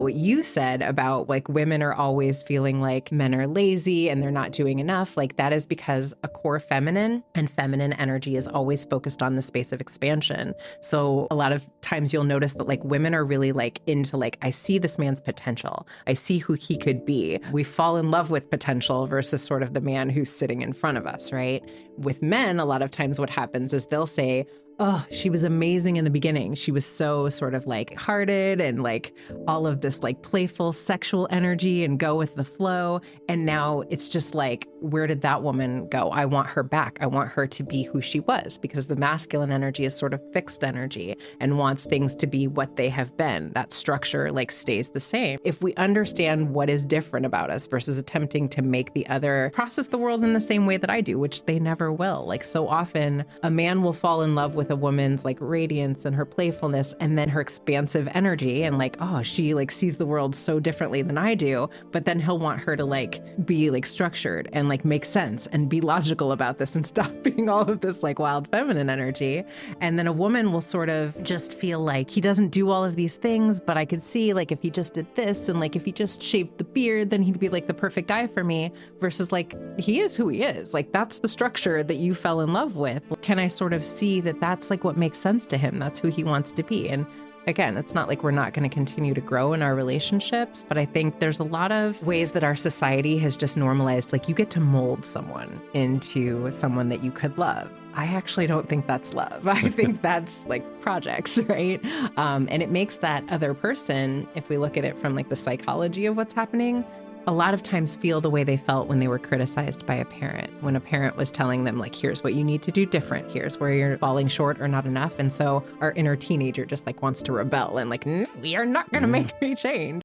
What you said about like women are always feeling like men are lazy and they're not doing enough, like that is because a core feminine and feminine energy is always focused on the space of expansion. So a lot of times you'll notice that like women are really like into like, I see this man's potential. I see who he could be. We fall in love with potential versus sort of the man who's sitting in front of us, right? With men, a lot of times what happens is they'll say, oh, she was amazing in the beginning. She was so sort of like hearted and like all of this like playful sexual energy and go with the flow. And now it's just like, where did that woman go? I want her back. I want her to be who she was, because the masculine energy is sort of fixed energy and wants things to be what they have been. That structure like stays the same. If we understand what is different about us versus attempting to make the other process the world in the same way that I do, which they never will. Like so often a man will fall in love with a woman's like radiance and her playfulness and then her expansive energy and like, oh, she like sees the world so differently than I do. But then he'll want her to like be like structured and like make sense and be logical about this and stop being all of this like wild feminine energy. And then a woman will sort of just feel like he doesn't do all of these things, but I could see like if he just did this and like if he just shaved the beard, then he'd be like the perfect guy for me, versus like he is who he is. Like that's the structure that you fell in love with. Can I sort of see that that's like what makes sense to him? That's who he wants to be. And again, it's not like we're not going to continue to grow in our relationships, but I think there's a lot of ways that our society has just normalized, like you get to mold someone into someone that you could love. I actually don't think that's love. I think that's like projects, right? And it makes that other person, if we look at it from like the psychology of what's happening, a lot of times feel the way they felt when they were criticized by a parent, when a parent was telling them like, here's what you need to do different, here's where you're falling short or not enough. And so our inner teenager just like wants to rebel and like, no, we are not going to make any change.